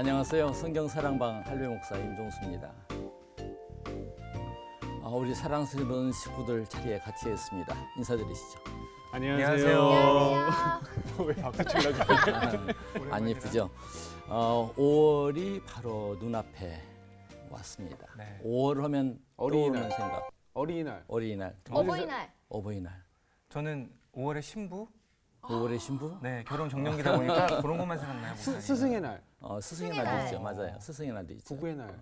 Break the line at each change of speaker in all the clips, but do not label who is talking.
안녕하세요. 성경사랑방 할배 목사 임종수입니다. 우리 사랑스러운 식구들 자리에 같이 했습니다. 인사드리시죠.
안녕하세요. 왜 박수 치려고
안 예쁘죠? 5월이 바로 눈앞에 왔습니다.
네.
5월 하면 떠오르는
어린이날.
생각.
어린이날.
어린이날.
어버이날.
어버이날.
저는 5월의 신부?
5월의 신부?
네, 결혼 정년기다 보니까 그런 것만 생각나요.
스승의 날.
스승의 날도 있죠. 맞아요. 스승의 날도 있죠.
부부의 날.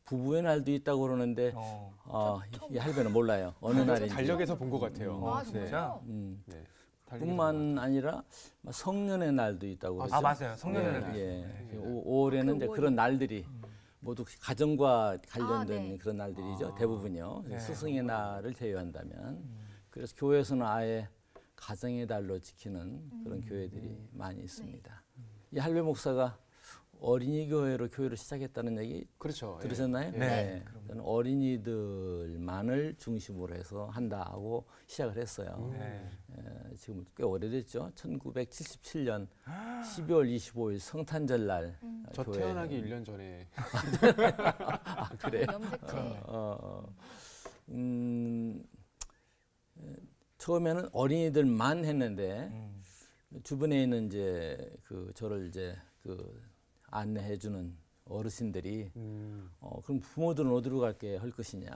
부부의 날도 있다고 그러는데 이 할배는 몰라요. 어느 날인지.
달력에서 본 것 같아요.
아,
네.
진짜요?
네.
뿐만 아니라 성년의 날도 있다고 그러죠.
맞아요. 성년의 날도
예.
있어요.
5월에는 이제 그런 날들이 모두 가정과 관련된
네.
그런 날들이죠. 대부분요.
네.
스승의 날을 제외한다면. 그래서 교회에서는 아예 가정의 달로 지키는 그런 교회들이 많이 있습니다. 이 할배 목사가 어린이 교회로 교회를 시작했다는 얘기
그렇죠.
들으셨나요?
네.
저는 어린이들만을 중심으로 해서 한다고 시작을 했어요.
네.
지금 꽤 오래됐죠. 1977년 12월 25일 성탄절 날
저
교회.
태어나기 1년 전에.
그래요?
염색체.
처음에는 어린이들만 했는데 주변에 있는 이제 저를 이제 안내해주는 어르신들이 그럼 부모들은 어디로 갈게 할 것이냐,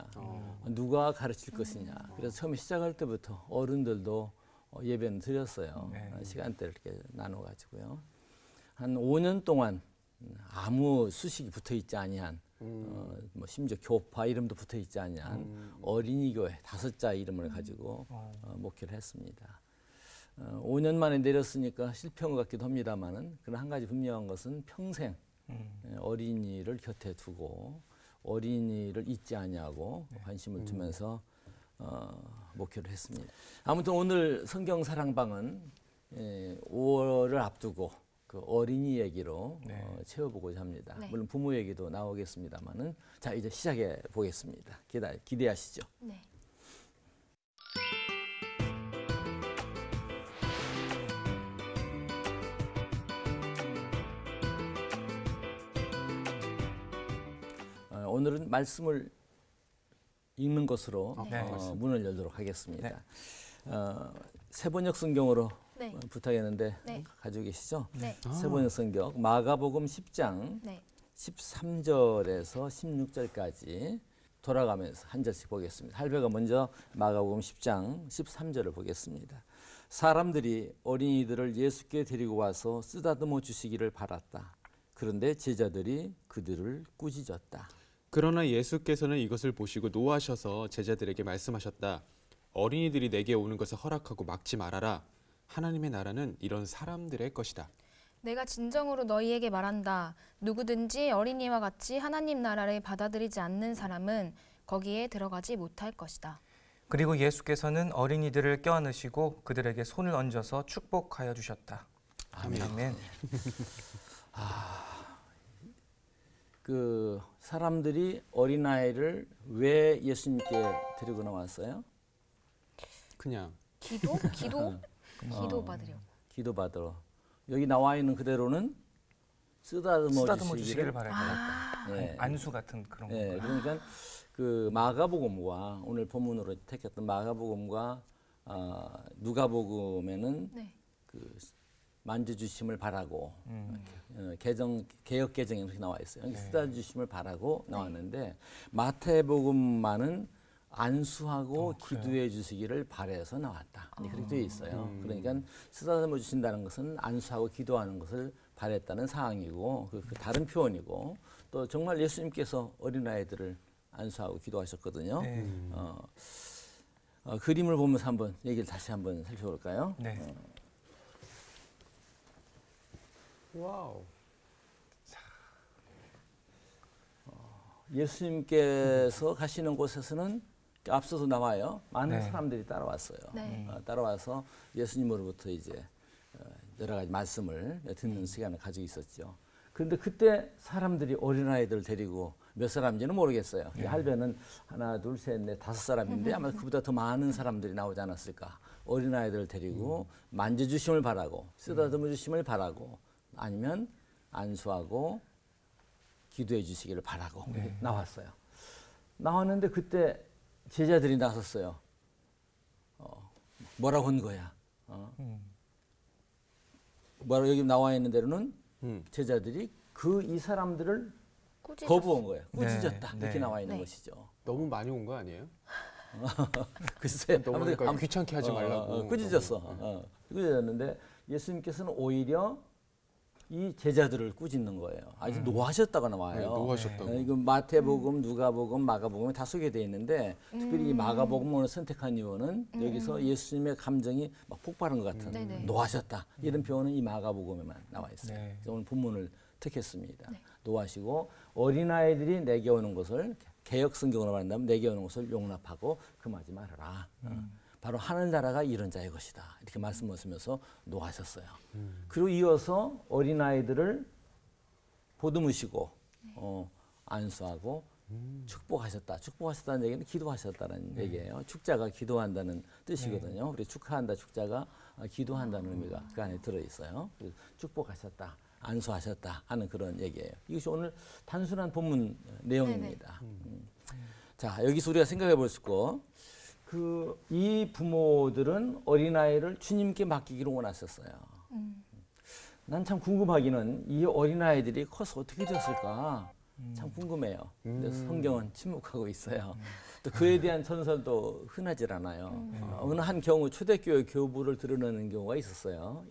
누가 가르칠 것이냐. 그래서 처음에 시작할 때부터 어른들도 예배는 드렸어요. 시간대를 이렇게 나눠가지고요. 한 5년 동안 아무 수식이 붙어 있지 아니한, 뭐 심지어 교파 이름도 붙어 있지 아니한 어린이 교회 5자 이름을 가지고 목회를 했습니다. 5년 만에 내렸으니까 실패한 것 같기도 합니다만은, 그러나 한 가지 분명한 것은 평생 어린이를 곁에 두고 어린이를 잊지 아니하고 관심을 두면서 목회를 했습니다. 아무튼 오늘 성경 사랑방은 5월을 앞두고 그 어린이 얘기로 채워보고자 합니다.
네.
물론 부모 얘기도 나오겠습니다만은, 자 이제 시작해 보겠습니다. 기대하시죠.
네.
오늘은 말씀을 읽는 것으로 문을 열도록 하겠습니다. 세번역 성경으로
네.
부탁했는데
네.
가지고 계시죠?
네.
세번역 성경 마가복음 10장
네.
13절에서 16절까지 돌아가면서 한 절씩 보겠습니다. 할배가 먼저 마가복음 10장 13절을 보겠습니다. 사람들이 어린이들을 예수께 데리고 와서 쓰다듬어 주시기를 바랐다. 그런데 제자들이 그들을 꾸짖었다.
그러나 예수께서는 이것을 보시고 노하셔서 제자들에게 말씀하셨다. 어린이들이 내게 오는 것을 허락하고 막지 말아라. 하나님의 나라는 이런 사람들의 것이다.
내가 진정으로 너희에게 말한다. 누구든지 어린이와 같이 하나님 나라를 받아들이지 않는 사람은 거기에 들어가지 못할 것이다.
그리고 예수께서는 어린이들을 껴안으시고 그들에게 손을 얹어서 축복하여 주셨다. 아멘.
그 사람들이 어린아이를 왜 예수님께 데리고 나왔어요?
그냥.
기도 받으려고.
기도 받으러. 여기 나와 있는 그대로는 쓰다듬어 주시기를
바랍니다.
네.
안수 같은 그런 건가요?
네, 그러니까 그 마가복음과 오늘 본문으로 택했던 마가복음과 누가복음에는 그 만져주심을 바라고 개역 개정에 이렇게 나와 있어요. 쓰다주심을 바라고 나왔는데 마태복음만은 안수하고 기도해 주시기를 바라서 나왔다. 그렇게 되어 있어요. 그러니까 쓰다듬어 주신다는 것은 안수하고 기도하는 것을 바랬다는 사항이고, 그 다른 표현이고, 또 정말 예수님께서 어린아이들을 안수하고 기도하셨거든요. 그림을 보면서 한번 얘기를 다시 한번 살펴볼까요?
네.
와우.
예수님께서 가시는 곳에서는 앞서서 나와요. 많은 사람들이 따라왔어요. 따라와서 예수님으로부터 이제 여러 가지 말씀을 듣는 시간을 가지고 있었죠. 그런데 그때 사람들이 어린아이들 데리고 몇 사람인지는 모르겠어요. 할배는 하나, 둘, 셋, 넷, 5사람인데 아마 그보다 더 많은 사람들이 나오지 않았을까. 어린아이들 데리고 만져주심을 바라고 쓰다듬어 주심을 바라고 아니면 안수하고 기도해 주시기를 바라고 나왔어요. 나왔는데 그때 제자들이 나섰어요. 뭐라고 한 거야? 뭐라고 여기 나와 있는 대로는 제자들이 이 사람들을 거부한 거예요. 꾸짖었다.
네.
이렇게
네.
나와 있는
네.
것이죠.
너무 많이 온 거 아니에요?
글쎄,
너무 그러니까 귀찮게 하지 말라고.
꾸짖었어. 꾸짖었는데 예수님께서는 오히려 이 제자들을 꾸짖는 거예요. 아주 노하셨다고 나와요.
네, 노하셨다고.
이거 마태복음, 누가복음, 마가복음에 다 소개되어 있는데 특별히 이 마가복음을 선택한 이유는 여기서 예수님의 감정이 막 폭발한 것 같은
네네.
노하셨다. 이런 표현은 이 마가복음에만 나와 있어요.
네.
그래서 오늘 본문을 택했습니다.
네.
노하시고 어린아이들이 내게 오는 것을 개역 성경으로 말한다면 내게 오는 것을 용납하고 금하지 말아라. 바로 하늘나라가 이런 자의 것이다. 이렇게 말씀하시면서 노하셨어요. 그리고 이어서 어린아이들을 보듬으시고 안수하고 축복하셨다. 축복하셨다는 얘기는 기도하셨다는 얘기예요. 축자가 기도한다는 뜻이거든요. 그래서 축하한다, 축자가 기도한다는 의미가 그 안에 들어있어요. 그래서 축복하셨다, 안수하셨다 하는 그런 얘기예요. 이것이 오늘 단순한 본문 내용입니다. 자, 여기서 우리가 생각해 볼 수 있고 이 부모들은 어린아이를 주님께 맡기기를 원하셨어요. 난 참 궁금하기는 이 어린아이들이 커서 어떻게 됐을까 참 궁금해요. 근데 성경은 침묵하고 있어요. 또 그에 대한 전설도 흔하질 않아요. 어느 한 경우 초대교회 교부를 드러내는 경우가 있었어요.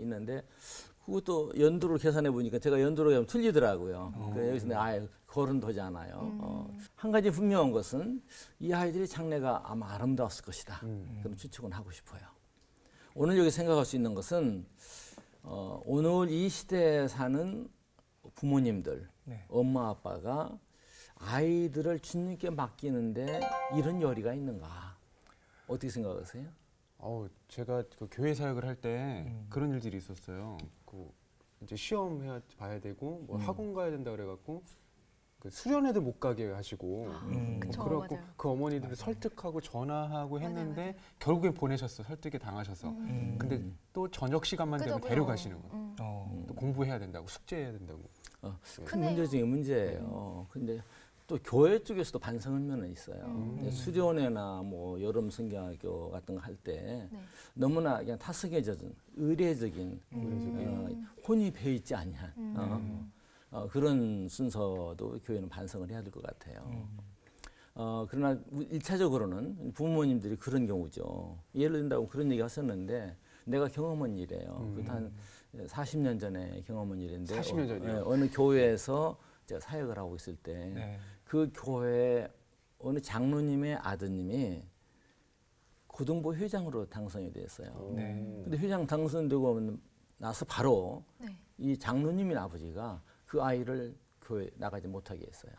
그것도 연도를 계산해 보니까 제가 연도로 하면 틀리더라고요. 여기서 내가 거론되지 않아요. 한 가지 분명한 것은 이 아이들의 장래가 아마 아름다웠을 것이다. 그런 추측은 하고 싶어요. 오늘 여기 생각할 수 있는 것은 오늘 이 시대에 사는 부모님들, 엄마 아빠가 아이들을 주님께 맡기는데 이런 열의가 있는가? 어떻게 생각하세요?
제가 그 교회 사역을 할 때 그런 일들이 있었어요. 이제 시험 봐야 되고 뭐 학원 가야 된다 그래갖고 그 수련회도 못 가게 하시고
그쵸,
그래갖고
맞아요.
그 어머니들을 설득하고 전화하고 했는데 결국엔 보내셨어. 설득에 당하셔서. 근데 또 저녁 시간만 되면
그죠.
데려가시는 거예요. 또 공부해야 된다고, 숙제해야 된다고.
큰
크네요.
문제 중에 문제예요. 근데 또 교회 쪽에서도 반성한 면은 있어요. 수련회나 뭐 여름 성경학교 같은 거 할 때 너무나 그냥 타성에 젖은 의례적인 혼이 배어 있지 아니한 그런 순서도 교회는 반성을 해야 될 것 같아요. 그러나 일차적으로는 부모님들이 그런 경우죠. 예를 든다고 그런 얘기 하셨는데 내가 경험한 일이에요. 그것도 한 40년 전에 경험한 일인데
40년 전이요?
어느 교회에서 제가 사역을 하고 있을 때 그 교회 어느 장로님의 아드님이 고등부 회장으로 당선이 됐어요. 근데 회장 당선되고 나서 바로 이 장로님인 아버지가 그 아이를 교회 나가지 못하게 했어요.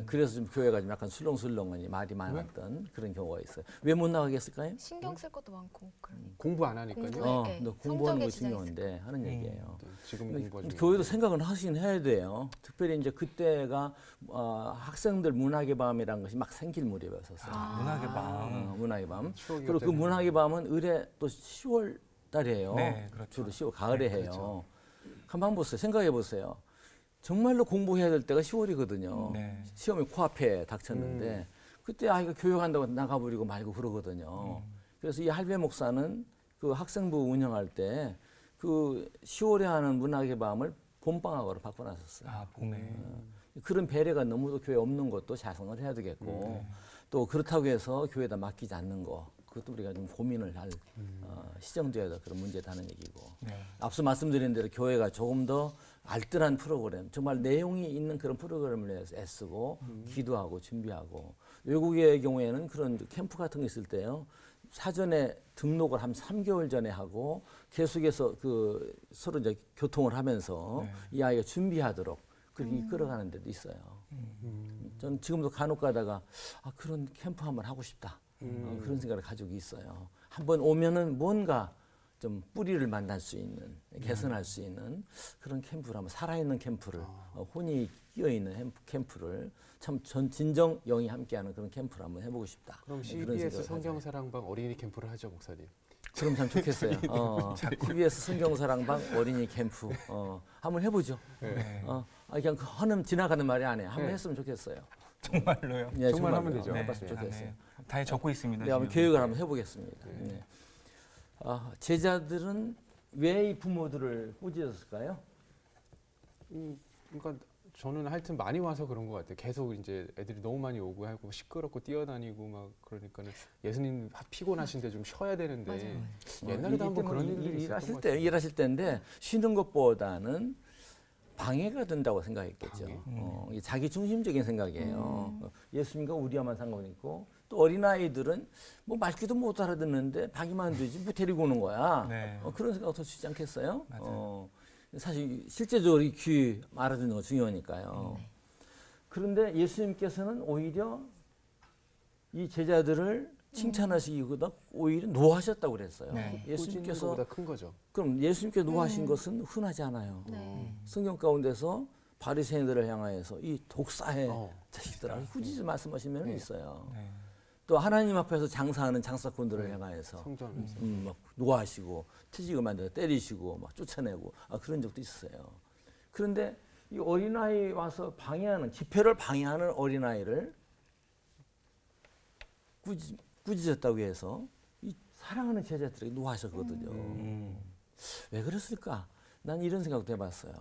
그래서 좀 교회가 좀 약간 술렁술렁하니 말이 많았던 그런 경우가 있어요. 왜 못 나가게 했을까요?
신경 쓸 것도 많고 그러니까.
공부 안 하니까요.
공부에,
너 공부하는 거
성적에 지장이
중요한데 하는 얘기예요.
지금 공부가 좀
교회도 생각은 하시긴 해야 돼요. 특별히 이제 그때가 학생들 문학의 밤이라는 것이 막 생길 무렵이었었어요.
문학의 밤.
문학의 밤.
추억이
그리고 그
같다는
문학의 밤은 의례 또 10월 달이에요.
네, 그렇죠.
주로 10월 가을에
네,
해요.
그렇죠.
한번 보세요. 생각해 보세요. 정말로 공부해야 될 때가 10월이거든요.
네.
시험이 코앞에 닥쳤는데 그때 아이가 교회 간다고 나가버리고 말고 그러거든요. 그래서 이 할배 목사는 그 학생부 운영할 때 그 10월에 하는 문학의 밤을 봄방학으로 바꿔놨었어요.
봄에.
그런 배려가 너무도 교회에 없는 것도 자성을 해야 되겠고 또 그렇다고 해서 교회에다 맡기지 않는 거 그것도 우리가 좀 고민을 할 시정돼야 될 그런 문제다 하는 얘기고 앞서 말씀드린 대로 교회가 조금 더 알뜰한 프로그램 정말 내용이 있는 그런 프로그램을 위해서 애쓰고 기도하고 준비하고 외국의 경우에는 그런 캠프 같은 거 있을 때요 사전에 등록을 한 3개월 전에 하고 계속해서 그 서로 이제 교통을 하면서 이 아이가 준비하도록 그렇게 이끌어가는 데도 있어요. 저는 지금도 간혹 가다가 그런 캠프 한번 하고 싶다. 그런 생각을 가지고 있어요. 한번 오면은 뭔가 좀 뿌리를 만날 수 있는, 개선할 수 있는 그런 캠프를 한번 살아있는 캠프를 혼이 끼어있는 캠프를 참 진정 영이 함께하는 그런 캠프를 한번 해보고 싶다.
그럼
그런
CBS
생각을
성경사랑방 어린이 캠프를 하죠, 목사님.
그럼 참 좋겠어요. CBS 성경사랑방 어린이 캠프 한번 해보죠. 그냥 허는 지나가는 말이 아니에요. 한번
네.
했으면 좋겠어요.
정말로요.
예,
정말 하면
정말로요.
되죠.
해봤으면
네.
좋겠어요.
네. 다 적고 있습니다.
네, 한번
지금.
교육을 한번 해보겠습니다. 네. 제자들은 왜 이 부모들을 꾸짖었을까요?
그러니까 저는 하여튼 많이 와서 그런 것 같아요. 계속 이제 애들이 너무 많이 오고 하고 시끄럽고 뛰어다니고 막 그러니까는 예수님 피곤하신데 좀 쉬어야 되는데 옛날에도 한번 그런 일들이 있었던 것 같아요.
일하실 때인데 쉬는 것보다는 방해가 된다고 생각했겠죠.
방해?
이게 자기 중심적인 생각이에요. 예수님과 우리와만 상관있고 또 어린아이들은 뭐 말귀도 못 알아듣는데 방해만 되지 뭐 데리고 오는 거야.
네.
그런 생각도 들지 않겠어요?
맞아요.
사실 실제적으로 이 귀 알아듣는 거 중요하니까요. 그런데 예수님께서는 오히려 이 제자들을 칭찬하시기보다 오히려 노하셨다고 그랬어요.
네.
예수님께서
보다 큰 거죠.
그럼 예수님께서 노하신 것은 흔하지 않아요.
네.
성경 가운데서 바리새인들을 향하여서 이 독사의
어.
자식들아 굳이 말씀하신 면이
네.
있어요.
네.
또 하나님 앞에서 장사하는 장사꾼들을 향하여서
성전하면서.
막 노하시고 퇴직을 만들어 때리시고 막 쫓아내고 그런 적도 있어요. 그런데 이 어린아이 와서 방해하는 집회를 방해하는 어린아이를 꾸짖었다고 해서 이 사랑하는 제자들에게 노하셨거든요. 왜 그랬을까? 난 이런 생각도 해봤어요.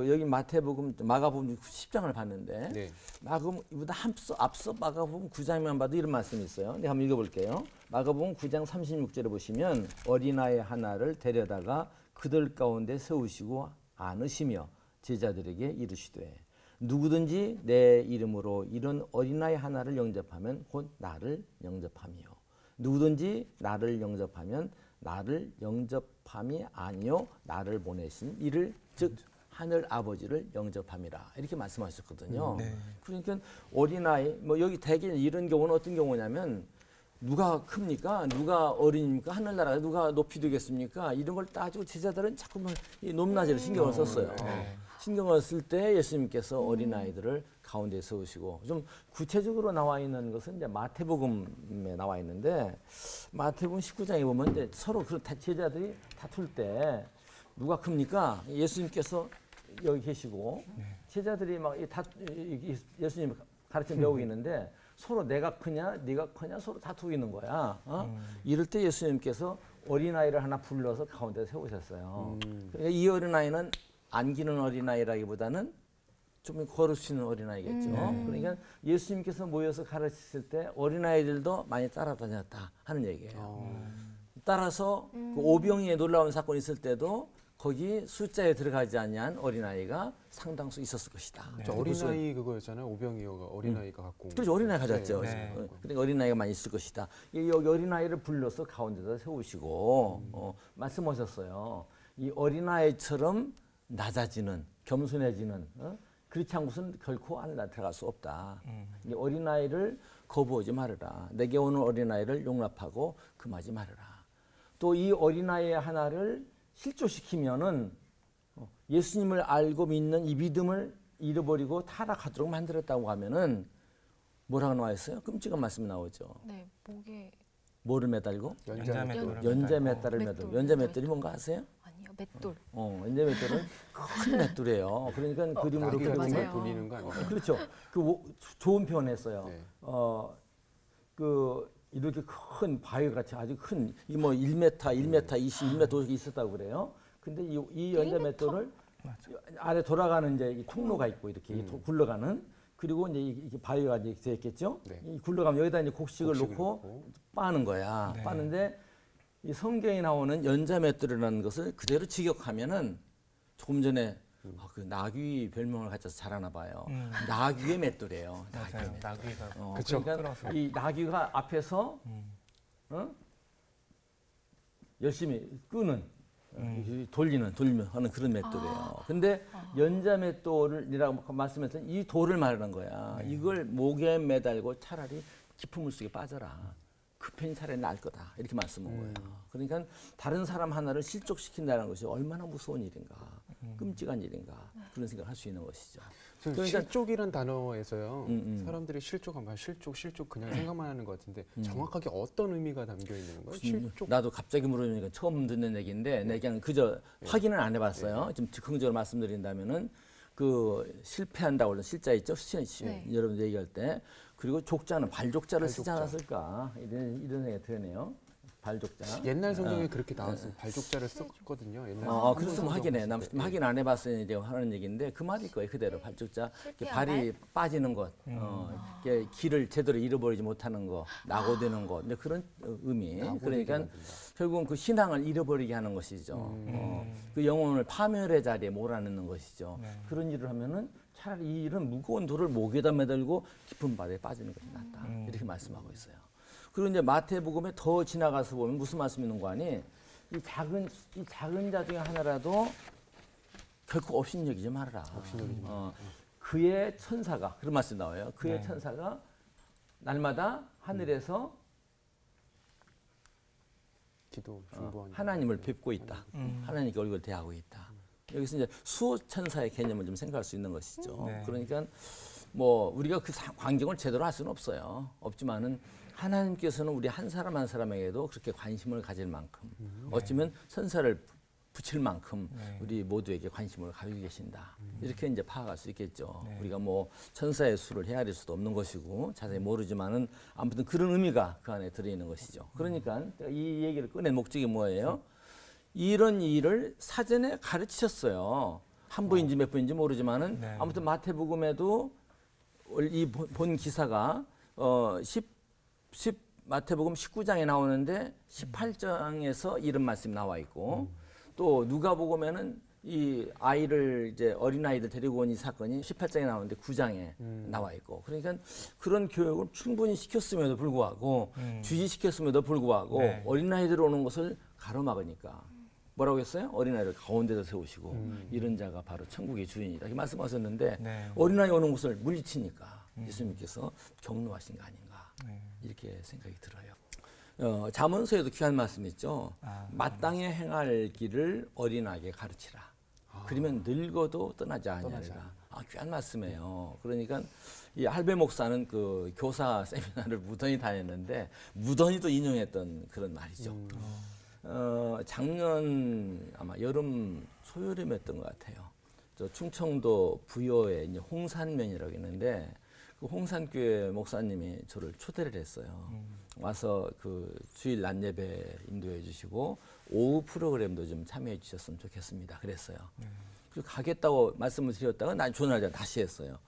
여기 마태복음, 마가복음 10장을 봤는데
네.
마가복음 이보다 앞서 마가복음 9장만 봐도 이런 말씀이 있어요. 네, 한번 읽어볼게요. 마가복음 9장 36절에 보시면 어린아이 하나를 데려다가 그들 가운데 세우시고 안으시며 제자들에게 이르시되 누구든지 내 이름으로 이런 어린아이 하나를 영접하면 곧 나를 영접하며 누구든지 나를 영접하면 나를 영접함이 아니요 나를 보내신 이를 즉 하늘 아버지를 영접함이라 이렇게 말씀하셨거든요.
네.
그러니까 어린아이 뭐 여기 대개 이런 경우는 어떤 경우냐면 누가 큽니까? 누가 어린입니까? 하늘나라가 누가 높이 되겠습니까? 이런 걸 따지고 제자들은 자꾸만 이 높낮이를 신경을 썼어요.
네.
신경을 쓸 때 예수님께서 어린아이들을 가운데 세우시고 좀 구체적으로 나와 있는 것은 이제 마태복음에 나와 있는데 마태복음 19장에 보면 이제 서로 그런 제자들이 다툴 때 누가 큽니까? 예수님께서 여기 계시고 제자들이 막 예수님 가르쳐 배우고 있는데 서로 내가 크냐 네가 크냐 서로 다투고 있는 거야. 이럴 때 예수님께서 어린아이를 하나 불러서 가운데 세우셨어요. 그러니까 이 어린아이는 안기는 어린아이라기보다는 좀 걸을 수 있는 어린아이겠죠. 그러니까 예수님께서 모여서 가르치실 때 어린아이들도 많이 따라다녔다 하는 얘기예요. 따라서 그 오병이에 놀라운 사건이 있을 때도 거기 숫자에 들어가지 않는 어린아이가 상당수 있었을 것이다.
저 어린아이 그거였잖아요. 오병이어가 어린아이가 갖고 온
그렇죠. 어린아이 가졌죠.
네.
그러니까 어린아이가 많이 있을 것이다. 여기 어린아이를 불러서 가운데다 세우시고 말씀하셨어요. 이 어린아이처럼 낮아지는 겸손해지는 그렇지 않고서는 결코 하늘나라 들어갈 수 없다. 이 어린아이를 거부하지 말아라. 내게 오는 어린아이를 용납하고 금하지 말아라. 또 이 어린아이 하나를 실족시키면은 예수님을 알고 믿는 이 믿음을 잃어버리고 타락하도록 만들었다고 하면은 뭐라고 나와 있어요? 끔찍한 말씀이 나오죠.
네, 목에
뭐를 매달고?
연자맷돌을
연자맷돌을
맷돌.
매달고. 연자맷돌이 뭔가 아세요?
아니요, 맷돌.
연자맷돌은 큰 맷돌이에요. 그러니까 그림으로
나귀 같은
맞아요.
걸 돌리는 거 아니에요?
그렇죠. 좋은 표현했어요.
네.
이렇게 큰 바위 같이 아주 큰, 이 뭐 1m, 1m 20, 1m 있었다고 그래요. 근데 이 연자맷돌을 아래 돌아가는 이제 이 통로가 있고 이렇게 굴러가는 그리고 이제 이게 바위가 이제 되어 있겠죠.
네.
이 굴러가면 여기다 이제 곡식을
곡식을
놓고
넣고.
빠는 거야.
네.
빠는데 이 성경에 나오는 연자맷돌이라는 것을 그대로 직역하면은 조금 전에 그 나귀 별명을 가져서 잘하나 봐요. 나귀의 맷돌이에요. 나귀의
맞아요.
맷돌.
나귀가
그쵸.
그러니까
끌어서.
이 나귀가 앞에서 열심히 끄는 돌리면 하는 그런 맷돌이에요. 근데 연자 맷돌이라고 말씀했던 이 돌을 말하는 거야. 이걸 목에 매달고 차라리 깊은 물 속에 빠져라. 그 편이 차라리 나을 거다. 이렇게 말씀한 거예요. 그러니까 다른 사람 하나를 실족시킨다는 것이 얼마나 무서운 일인가. 끔찍한 일인가. 그런 생각을 할 수 있는 것이죠.
그러니까 실족이란 단어에서요.
음.
사람들이 실족하면 실족 그냥 생각만 하는 것 같은데 정확하게 어떤 의미가 담겨 있는 거예요? 실족.
나도 갑자기 물어보니까 처음 듣는 얘기인데 내가 그냥 그저 확인은 안 해봤어요. 좀 즉흥적으로 말씀드린다면은 그 실패한다고 하는 실자 있죠?
네.
여러분 얘기할 때. 그리고 족자는 발족자를 쓰지 않았을까? 이런 생각이 드네요. 발족자.
옛날 성경에 그렇게 나왔어요. 발족자를 썼거든요. 옛날
그래서 확인해. 남 확인 안 해봤으니 이제 하는 얘기인데 그 말일 거예요. 그대로 발족자. 발이 빠지는 것, 이렇게 길을 제대로 잃어버리지 못하는 거, 낙오되는 것. 근데 그런 의미. 그러니까 결국은 그 신앙을 잃어버리게 하는 것이죠. 그 영혼을 파멸의 자리에 몰아넣는 것이죠. 그런 일을 하면은 차라리 이런 무거운 돌을 목에다 매달고 깊은 바다에 빠지는 것이 낫다. 이렇게 말씀하고 있어요. 그리고 이제 마태복음에 더 지나가서 보면 무슨 말씀이 있는 거 아니? 이 작은 자 중에 하나라도 결코 업신여기지 말아라. 그의 천사가 그런 말씀 나와요. 그의 천사가 날마다 하늘에서
기도 중보하는
하나님을 뵙고 있다. 하나님께 얼굴을 대하고 있다. 여기서 이제 수호 천사의 개념을 좀 생각할 수 있는 것이죠. 그러니까 뭐 우리가 그 광경을 제대로 할 수는 없어요. 없지만은 하나님께서는 우리 한 사람 한 사람에게도 그렇게 관심을 가질 만큼 어쩌면 천사를 붙일 만큼 우리 모두에게 관심을 가지고 계신다. 이렇게 이제 파악할 수 있겠죠. 우리가 뭐 천사의 수를 헤아릴 수도 없는 것이고 자세히 모르지만은 아무튼 그런 의미가 그 안에 들어있는 것이죠. 그러니까 이 얘기를 꺼낸 목적이 뭐예요? 이런 일을 사전에 가르치셨어요. 한 부인지 몇 부인지 모르지만은 아무튼 마태복음에도 이 본 기사가 마태복음 19장에 나오는데 18장에서 이런 말씀이 나와 있고 또 누가복음에는 이 아이를 이제 어린아이들 데리고 온 이 사건이 18장에 나오는데 9장에 나와 있고 그러니까 그런 교육을 충분히 시켰음에도 불구하고 주지시켰음에도 불구하고 어린아이들 오는 것을 가로막으니까 뭐라고 했어요? 어린아이를 가운데서 세우시고 이런 자가 바로 천국의 주인이다 이렇게 말씀하셨는데 어린아이 오는 것을 물리치니까 예수님께서 경노하신 거 아닌가 이렇게 생각이 들어요. 잠언서에도 귀한 말씀 있죠. 마땅히 행할 길을 어린아이에게 가르치라. 그러면 늙어도 떠나지 아니하리라. 귀한 말씀이에요. 그러니까 이 할배 목사는 그 교사 세미나를 무던히 다녔는데 무던히도 인용했던 그런 말이죠. 작년 아마 여름 초여름이었던 것 같아요. 저 충청도 부여에 이제 홍산면이라고 있는데 그 홍산교회 목사님이 저를 초대를 했어요. 와서 그 주일 낮 예배 인도해 주시고 오후 프로그램도 좀 참여해 주셨으면 좋겠습니다. 그랬어요. 그래서 가겠다고 말씀을 드렸다가 난 전화를 다시 했어요.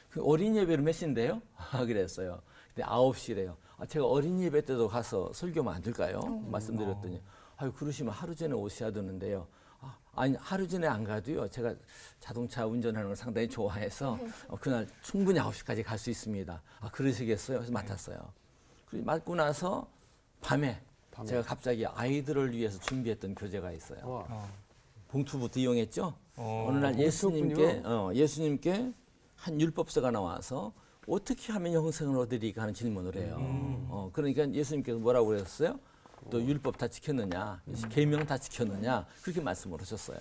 그 어린 예배를 몇 시인데요? 그랬어요. 근데 9시래요. 제가 어린 예배 때도 가서 설교하면 안 될까요? 말씀드렸더니 아유 그러시면 하루 전에 오셔야 되는데요. 아니 하루 전에 안 가도요. 제가 자동차 운전하는 걸 상당히 좋아해서 그날 충분히 9시까지 갈 수 있습니다. 그러시겠어요? 그래서 맡았어요. 그리고 맡고 나서 밤에 제가 갑자기 아이들을 위해서 준비했던 교재가 있어요. 봉투부터 이용했죠. 어느 날 예수님께 한 율법서가 나와서 어떻게 하면 영생을 얻으리까 하는 질문을 해요. 그러니까 예수님께서 뭐라고 그랬어요? 또 율법 다 지켰느냐, 계명 다 지켰느냐 그렇게 말씀을 하셨어요.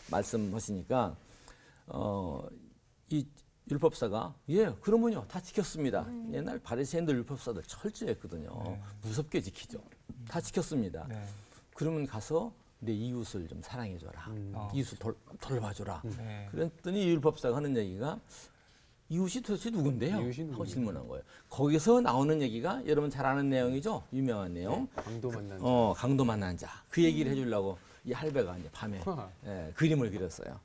말씀하시니까 이 율법사가 그러면요 다 지켰습니다. 옛날 바리새인들 율법사들 철저했거든요. 무섭게 지키죠. 다 지켰습니다. 그러면 가서 내 이웃을 좀 사랑해줘라. 이웃을 돌봐줘라. 그랬더니 율법사가 하는 얘기가 이웃이 도대체 누군데요? 하고 질문한 거예요. 거기서 나오는 얘기가 여러분 잘 아는 내용이죠? 유명한 내용.
강도 만난 자.
강도 만난 자. 그 얘기를 해주려고 이 할배가 이제 밤에 그림을 그렸어요.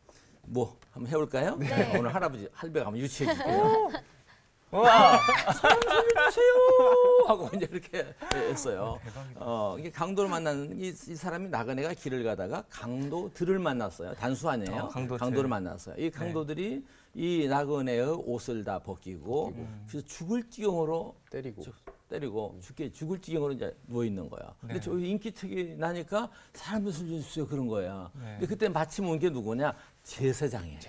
뭐 한번 해볼까요?
네.
오늘 할배가 한번 유치해 줄게요. 와, 사랑 좀 해주세요 하고 이제 이렇게 했어요. 이게 강도를 만나는 이 사람이 나그네가 길을 가다가 강도들을 만났어요. 단수 아니에요. 강도를 만났어요. 이 강도들이 이 나그네의 옷을 다 벗기고 그래서 죽을 지경으로 때리고 죽을 지경으로 이제 누워 있는 거야. 근데 저 인기척이 나니까 사람들 살려주세요 그런 거야. 근데 그때 마침 온 게 누구냐? 제사장이에요.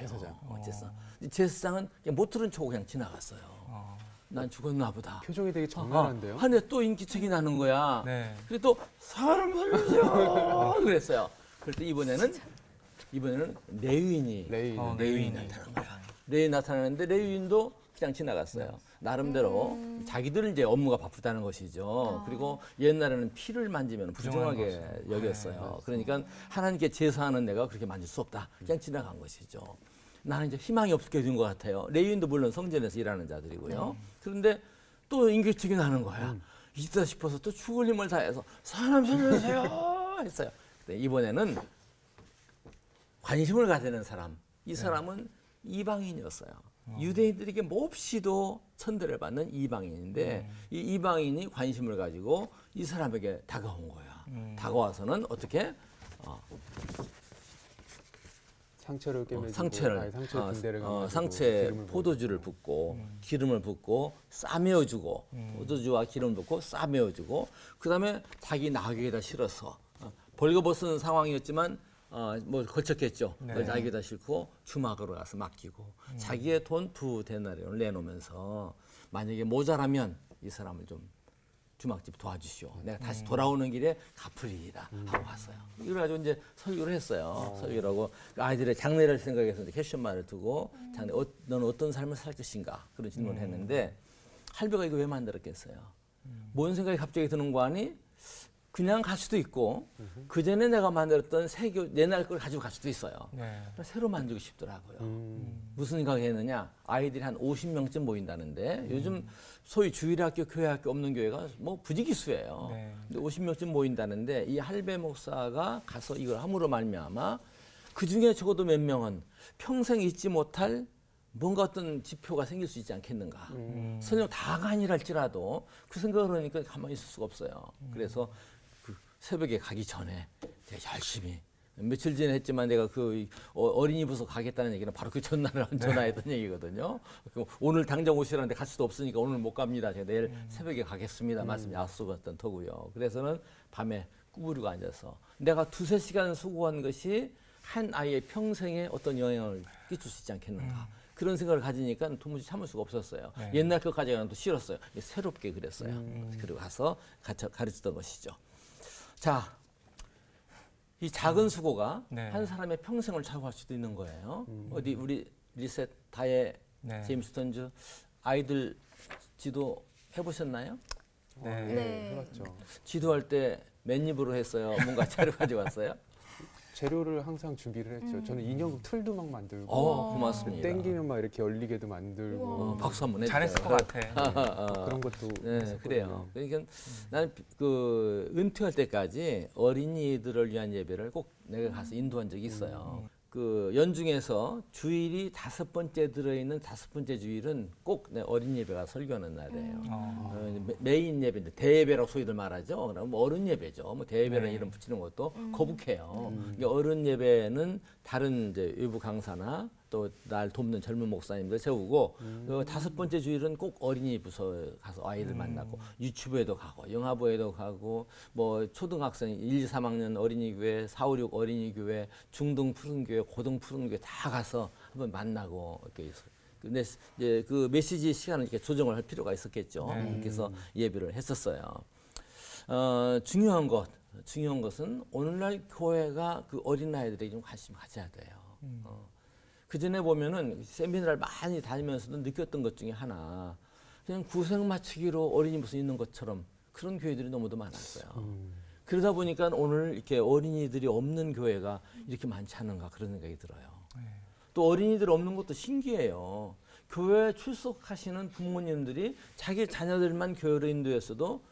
제사장은 그냥 못 들은 척하고 그냥 지나갔어요. 난 죽었나 보다.
표정이 되게 정갈한데요?
한데 또 인기척이 나는 거야. 그래서 또 사람 살려주세요 그랬어요. 그랬더니 이번에는 레위인이 나타난 거야. 레위인 나타나는데 레위인도 그냥 지나갔어요. 나름대로 자기들 이제 업무가 바쁘다는 것이죠. 그리고 옛날에는 피를 만지면 부정하게 여겼어요. 그러니까 하나님께 제사하는 내가 그렇게 만질 수 없다. 그냥 지나간 것이죠. 나는 이제 희망이 없게 된 것 같아요. 레위인도 물론 성전에서 일하는 자들이고요. 그런데 또 인기척이 나는 거야. 이다 싶어서 또 죽을 힘을 다해서 사람 살려주세요 했어요. 근데 이번에는 관심을 가지는 사람, 이 사람은 이방인이었어요. 유대인들에게 몹시도 천대를 받는 이방인인데 이 이방인이 관심을 가지고 이 사람에게 다가온 거야. 다가와서는 어떻게
상처를 꿰매주고
상처를
붕대를 감아주고
상처에
기름을
포도주를 붓고 기름을 붓고 싸매어주고 포도주와 기름 붓고 싸매어주고 그다음에 자기 나귀에다 실어서 벌거벗은 상황이었지만 뭐 걸쳤겠죠.
네.
자기에다 싣고 주막으로 가서 맡기고 자기의 돈 2데나리온을 내놓으면서 만약에 모자라면 이 사람을 좀 주막집 도와주시오. 내가 다시 돌아오는 길에 갚으리이다 하고 왔어요. 이래가지고 이제 설교를 했어요. 설교를 하고 아이들의 장래를 생각해서 이제 퀘션마를 두고 장래 너는 어떤 삶을 살 것인가 그런 질문을 했는데 할배가 이거 왜 만들었겠어요? 뭔 생각이 갑자기 드는 거 아니? 그냥 갈 수도 있고 그 전에 내가 만들었던 옛날 걸 가지고 갈 수도 있어요.
네.
새로 만들고 싶더라고요. 무슨 생각을 했느냐? 아이들이 한 50명쯤 모인다는데 요즘 소위 주일학교, 교회학교 없는 교회가 뭐 부지기수예요.
네.
근데 50명쯤 모인다는데 이 할배 목사가 가서 이걸 함으로 말미암아 그 중에 적어도 몇 명은 평생 잊지 못할 뭔가 어떤 지표가 생길 수 있지 않겠는가. 설령 다가 아니랄지라도 그 생각을 하니까 가만히 있을 수가 없어요. 그래서 그 새벽에 가기 전에 제가 열심히 며칠 전에 했지만 내가 그 어린이 부서 가겠다는 얘기는 바로 그 전날을 전화했던 얘기거든요. 오늘 당장 오시라는데 갈 수도 없으니까 오늘 못 갑니다. 제가 내일 새벽에 가겠습니다. 말씀 약속했던 터고요. 그래서는 밤에 꾸부리고 앉아서 내가 2-3시간 수고한 것이 한 아이의 평생에 어떤 영향을 끼칠 수 있지 않겠는가. 그런 생각을 가지니까 도무지 참을 수가 없었어요.
네.
옛날 것까지는 또 싫었어요. 새롭게 그랬어요. 그리고 가서 가르치던 것이죠. 자, 이 작은 수고가
네.
한 사람의 평생을 좌우할 수도 있는 거예요. 어디 우리 리셋 다혜
네.
제임스 턴즈 아이들 지도 해보셨나요?
네.
네.
해봤죠.
지도할 때 맨입으로 했어요. 뭔가 자료 가지고 왔어요?
재료를 항상 준비를 했죠. 저는 인형 틀도 막 만들고
고맙습니다.
땡기면 막 이렇게 열리게도 만들고
박수 한번 해주세요.
잘했을 것 같아.
그런 것도
네,
했었거든요.
그래요. 그러니까 나는 그 은퇴할 때까지 어린이들을 위한 예배를 꼭 내가 가서 인도한 적이 있어요. 그 연중에서 주일이 5번째 들어있는 5번째 주일은 꼭 내 어린 예배가 설교하는 날이에요. 메인 예배인데 대예배라고 소위들 말하죠. 그럼 뭐 어른 예배죠. 뭐 대예배라는
네.
이름 붙이는 것도 거북해요. 그러니까 어른 예배는 다른 이제 외부 강사나 또 날 돕는 젊은 목사님들 세우고 그 5번째 주일은 꼭 어린이 부서 가서 아이들 만나고 유치부에도 가고 영화부에도 가고 뭐 초등학생 1, 2, 3학년 어린이교회, 4, 5, 6 어린이교회, 중등 푸른교회, 고등 푸른교회 다 가서 한번 만나고 이렇게 있어요. 근데 이제 그 메시지 시간을 이렇게 조정을 할 필요가 있었겠죠. 그래서 예배를 했었어요. 중요한 것은 오늘날 교회가 그 어린아이들에게 좀 관심 가져야 돼요. 그 전에 보면은 세미나를 많이 다니면서도 느꼈던 것 중에 하나, 그냥 구색 맞추기로 어린이 무슨 있는 것처럼 그런 교회들이 너무도 많았어요. 그러다 보니까 오늘 이렇게 어린이들이 없는 교회가 이렇게 많지 않은가 그런 생각이 들어요. 또 어린이들 없는 것도 신기해요. 교회에 출석하시는 부모님들이 자기 자녀들만 교회로 인도했어도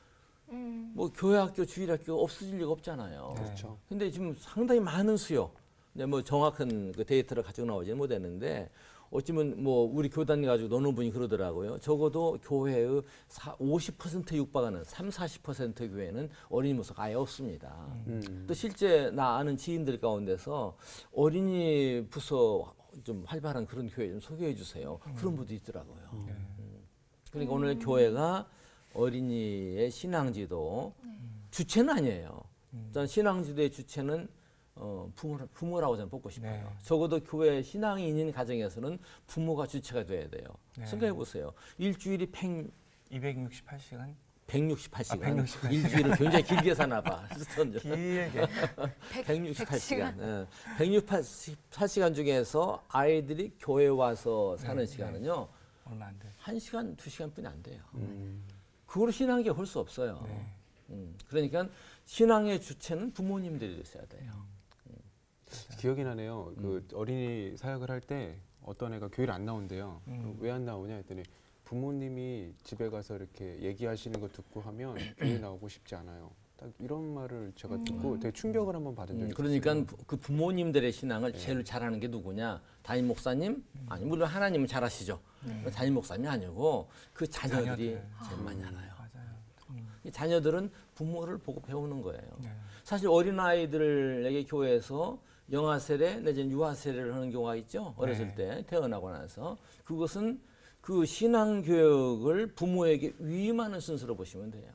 뭐 교회학교, 주일학교 없어질 리가 없잖아요.
그렇죠.
근데 지금 상당히 많은 수요. 뭐 정확한 그 데이터를 가지고 나오지는 못했는데 어찌면 뭐 우리 교단 가지고 노는 분이 그러더라고요. 적어도 교회의 50% 육박하는 30-40% 교회는 어린이 모습 아예 없습니다. 또 실제 나 아는 지인들 가운데서 어린이 부서 좀 활발한 그런 교회 좀 소개해 주세요. 그런 분도 있더라고요. 그러니까 오늘 교회가 어린이의 신앙지도 주체는 아니에요. 일단 신앙지도의 주체는 부모라고 저는 보고 싶어요.
네.
적어도 교회 신앙이 있는 가정에서는 부모가 주체가 돼야 돼요.
네.
생각해 보세요. 일주일이
268시간?
168시간.
168시간.
일주일을 굉장히 길게 사나 봐.
길게.
168시간. 168시간 중에서 아이들이 교회 와서 사는 시간은요.
얼마 안 돼.
1시간, 2시간뿐이 안 돼요. 그걸로 신앙이 할 수 없어요.
네.
그러니까 신앙의 주체는 부모님들이 있어야 돼요.
기억이 나네요. 그 어린이 사역을 할 때 어떤 애가 교회를 안 나온대요. 왜 안 나오냐 했더니 부모님이 집에 가서 이렇게 얘기하시는 거 듣고 하면 교회 나오고 싶지 않아요. 딱 이런 말을 제가 듣고 되게 충격을 한번 받은 적이 있어요.
그러니까 그 부모님들의 신앙을 제일 잘하는 게 누구냐? 담임 목사님? 아니 물론 하나님은 잘하시죠. 담임 목사님이 아니고 그 자녀들이 제일 많이 알아요. 이 자녀들은 부모를 보고 배우는 거예요. 사실 어린아이들에게 교회에서 영아세례 내지는 유아세례를 하는 경우가 있죠. 어렸을 때 태어나고 나서. 그것은 그 신앙교육을 부모에게 위임하는 순서로 보시면 돼요.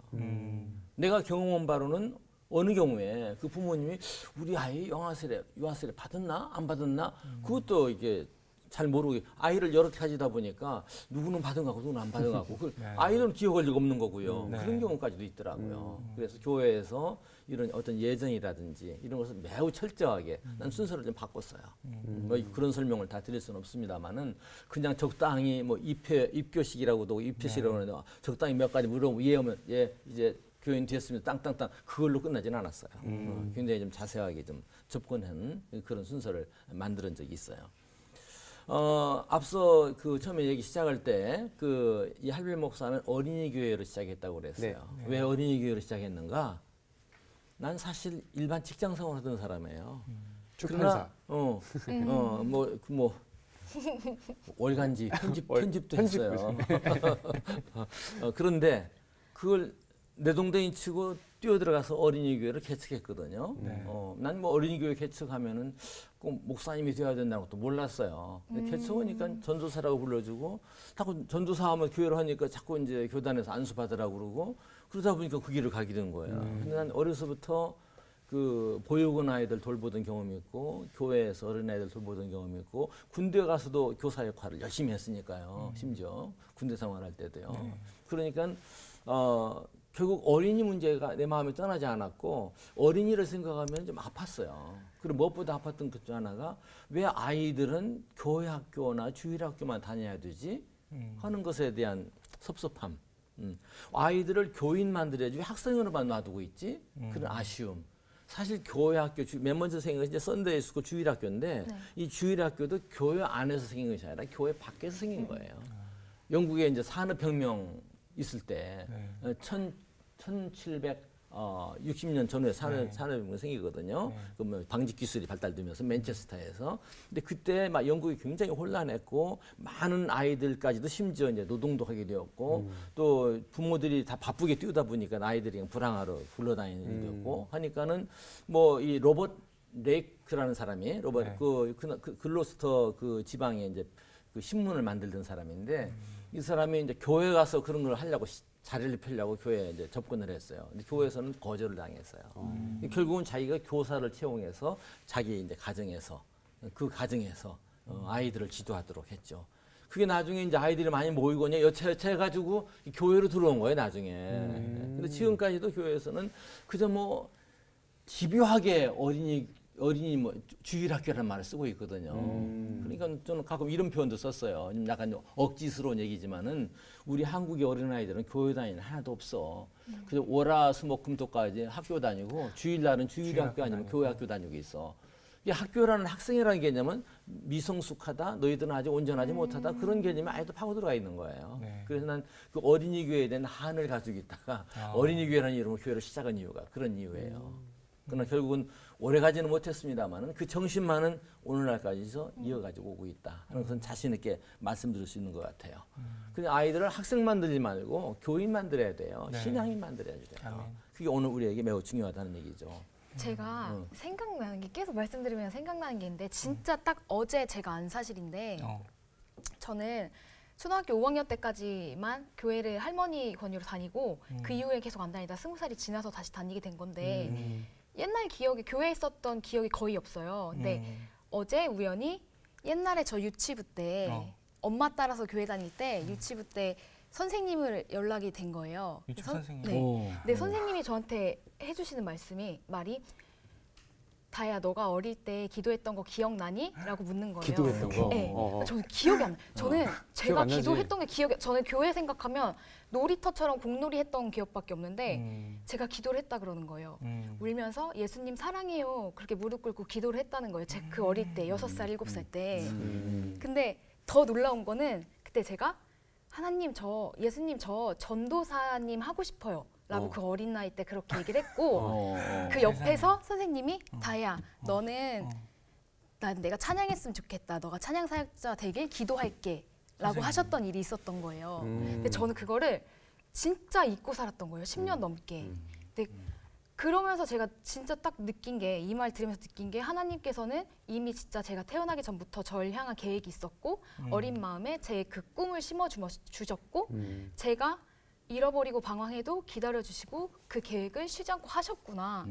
내가 경험한 바로는 어느 경우에 그 부모님이 우리 아이 영아세례, 유아세례 받았나? 안 받았나? 그것도 이게 잘 모르고 아이를 여러 가지다 보니까 누구는 받은 거 같고 누구는 안 받은 거 같고 아이들은 기억할 리가 없는 거고요. 그런 경우까지도 있더라고요. 그래서 교회에서 이런 어떤 예정이라든지 이런 것을 매우 철저하게 난 순서를 좀 바꿨어요. 뭐 그런 설명을 다 드릴 수는 없습니다만은 그냥 적당히 뭐 입교식이라고도 입교식이라고 하는데 적당히 몇 가지 물어보고 이해하면 예 이제 교인 됐습니다. 땅땅땅 그걸로 끝나지는 않았어요. 굉장히 좀 자세하게 좀 접근하는 그런 순서를 만드는 적이 있어요. 앞서 그 처음에 얘기 시작할 때 그 이 할빌 목사는 어린이 교회로 시작했다고 그랬어요. 왜 어린이 교회로 시작했는가? 난 사실 일반 직장 생활 하던 사람이에요.
출판사.
뭐 월간지 편집도 했어요. 그런데 그걸 내동댕이 치고 뛰어들어가서 어린이 교회를 개척했거든요. 난 뭐 어린이 교회 개척하면은 꼭 목사님이 되어야 된다는 것도 몰랐어요. 개척하니까 전도사라고 불러주고 자꾸 전도사하면 교회를 하니까 자꾸 이제 교단에서 안수 받으라고 그러고 그러다 보니까 그 길을 가게 된 거예요. 근데 난 어려서부터 그 보육원 아이들 돌보던 경험이 있고 교회에서 어린아이들 돌보던 경험이 있고 군대 가서도 교사 역할을 열심히 했으니까요. 심지어 군대 생활할 때도요. 그러니까 결국 어린이 문제가 내 마음에 떠나지 않았고 어린이를 생각하면 좀 아팠어요. 그리고 무엇보다 아팠던 것 중 하나가 왜 아이들은 교회 학교나 주일학교만 다녀야 되지? 하는 것에 대한 섭섭함. 아이들을 교인 만들어야지 왜 학생으로만 놔두고 있지? 그런 아쉬움. 사실 교회 학교 맨 먼저 생긴 것이 이제 썬데이 스쿨 주일학교인데 이 주일학교도 교회 안에서 생긴 것이 아니라 교회 밖에서 생긴 거예요. 영국에 이제 산업혁명 있을 때 1760년 전후에 산업혁명이 생기거든요. 그 뭐 방직 기술이 발달되면서 맨체스터에서. 근데 그때 막 영국이 굉장히 혼란했고 많은 아이들까지도 심지어 이제 노동도 하게 되었고 또 부모들이 다 바쁘게 뛰다 보니까 아이들이 그냥 불황하러 굴러다니는 일이 되었고 하니까는 뭐 이 로버트 레이크라는 사람이 그 글로스터 그 지방에 이제 그 신문을 만들던 사람인데 이 사람이 이제 교회 가서 그런 걸 하려고 자리를 펴려고 교회에 이제 접근을 했어요. 근데 교회에서는 거절을 당했어요. 결국은 자기가 교사를 채용해서 자기 이제 가정에서 그 가정에서 아이들을 지도하도록 했죠. 그게 나중에 이제 아이들이 많이 모이고 여차여차 해가지고 교회로 들어온 거예요 나중에. 근데 지금까지도 교회에서는 그저 뭐 집요하게 어린이 뭐 주일학교라는 말을 쓰고 있거든요. 그러니까 저는 가끔 이런 표현도 썼어요. 약간 억지스러운 얘기지만은 우리 한국의 어린아이들은 교회 다니는 하나도 없어. 그래서 월화수목금토까지 학교 다니고 주일날은 주일학교 아니면 교회 학교 다니고 있어. 이 학교라는 학생이라는 개념은 미성숙하다, 너희들은 아직 온전하지 못하다 그런 개념이 아예도 파고 들어가 있는 거예요. 그래서 난 그 어린이 교회에 대한 한을 가지고 있다가 어린이 교회라는 이름으로 교회를 시작한 이유가 그런 이유예요. 그러나 결국은 오래 가지는 못했습니다만은 그 정신만은 오늘날까지서 이어가지고 오고 있다 하는 것은 자신 있게 말씀드릴 수 있는 것 같아요. 그냥 아이들을 학생 만들지 말고 교인 만들어야 돼요. 신앙인 만들어야 돼요. 그게 오늘 우리에게 매우 중요하다는 얘기죠.
제가 생각나는 게 계속 말씀드리면 생각나는 게 있는데 진짜 딱 어제 제가 안 사실인데 저는 초등학교 5학년 때까지만 교회를 할머니 권유로 다니고 그 이후에 계속 안 다니다 20살이 지나서 다시 다니게 된 건데 옛날 기억에 교회에 있었던 기억이 거의 없어요. 근데 어제 우연히 옛날에 저 유치부 때 엄마 따라서 교회 다닐 때 유치부 때 선생님을 연락이 된 거예요.
유치부 선생님?
네. 근데 선생님이 저한테 해주시는 말이 다혜야 너가 어릴 때 기도했던 거 기억나니? 라고 묻는 거예요.
기도했던 거?
네. 저는 기억이 안 나요. 저는 제가
안 나지?
기도했던 게 기억이 저는 교회 생각하면 놀이터처럼 공놀이 했던 기억밖에 없는데 제가 기도를 했다 그러는 거예요. 울면서 예수님 사랑해요. 그렇게 무릎 꿇고 기도를 했다는 거예요. 제 그 어릴 때 6살, 7살 때. 근데 더 놀라운 거는 그때 제가 하나님 예수님 저 전도사님 하고 싶어요. 라고 그 어린 나이 때 그렇게 얘기를 했고 그 옆에서 선생님이 다혜야 너는 내가 찬양했으면 좋겠다. 너가 찬양 사역자 되길 기도할게. 라고 하셨던 일이 있었던 거예요. 근데 저는 그거를 진짜 잊고 살았던 거예요. 10년 넘게. 근데 그러면서 제가 진짜 딱 느낀 게 이 말 들으면서 느낀 게 하나님께서는 이미 진짜 제가 태어나기 전부터 저를 향한 계획이 있었고 어린 마음에 제 그 꿈을 심어 주셨고 제가 잃어버리고 방황해도 기다려주시고 그 계획을 쉬지 않고 하셨구나.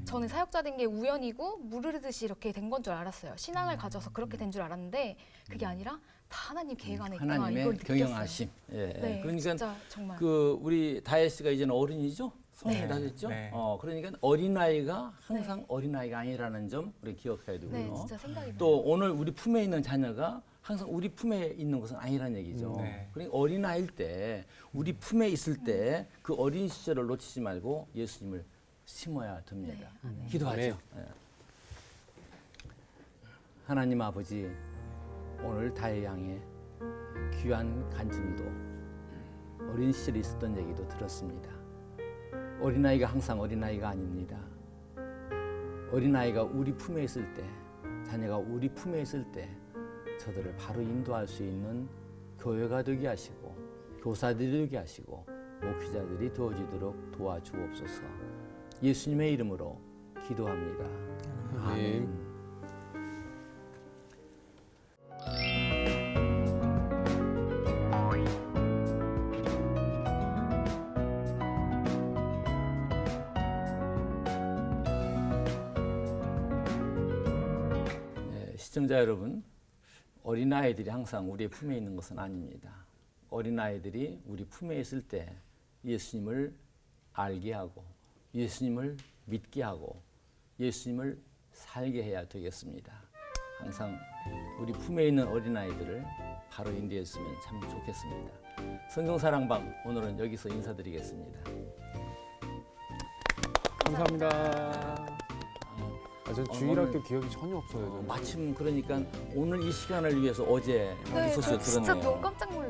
저는 사역자 된 게 우연이고 무르르듯이 이렇게 된 건 줄 알았어요. 신앙을 가져서 그렇게 된 줄 알았는데 그게 아니라 다 하나님 계획 안에 있구나.
하나님의
이걸 느꼈어요.
경영하심. 예.
네,
그러니까
진짜 정말.
그 우리 다혜 씨가 이제는 어른이죠? 성인이 다 됐죠?
네.
그러니까 어린아이가 항상 어린아이가 아니라는 점 우리 기억해야 되고요.
네, 진짜 생각이
또 오늘 우리 품에 있는 자녀가 항상 우리 품에 있는 것은 아니라는 얘기죠. 그러니까 어린아이일 때 우리 품에 있을 때 그 어린 시절을 놓치지 말고 예수님을 심어야 됩니다. 기도하죠. 예. 하나님 아버지, 오늘 다혜 양의 귀한 간증도 어린 시절에 있었던 얘기도 들었습니다. 어린아이가 항상 어린아이가 아닙니다. 어린아이가 우리 품에 있을 때, 자녀가 우리 품에 있을 때 저들을 바로 인도할 수 있는 교회가 되게 하시고 교사들이 되게 하시고 목회자들이 되어지도록 도와주옵소서. 예수님의 이름으로 기도합니다. 아멘. 시청자 여러분, 어린아이들이 항상 우리의 품에 있는 것은 아닙니다. 어린아이들이 우리 품에 있을 때 예수님을 알게 하고 예수님을 믿게 하고 예수님을 살게 해야 되겠습니다. 항상 우리 품에 있는 어린아이들을 바로 인도했으면 참 좋겠습니다. 성경사랑방 오늘은 여기서 인사드리겠습니다.
감사합니다. 전 주일학교 기억이 전혀 없어요. 저는.
마침 그러니까 오늘 이 시간을 위해서 어제
네,
소식을
저 진짜
들었네요.
너무 깜짝 놀랐어요.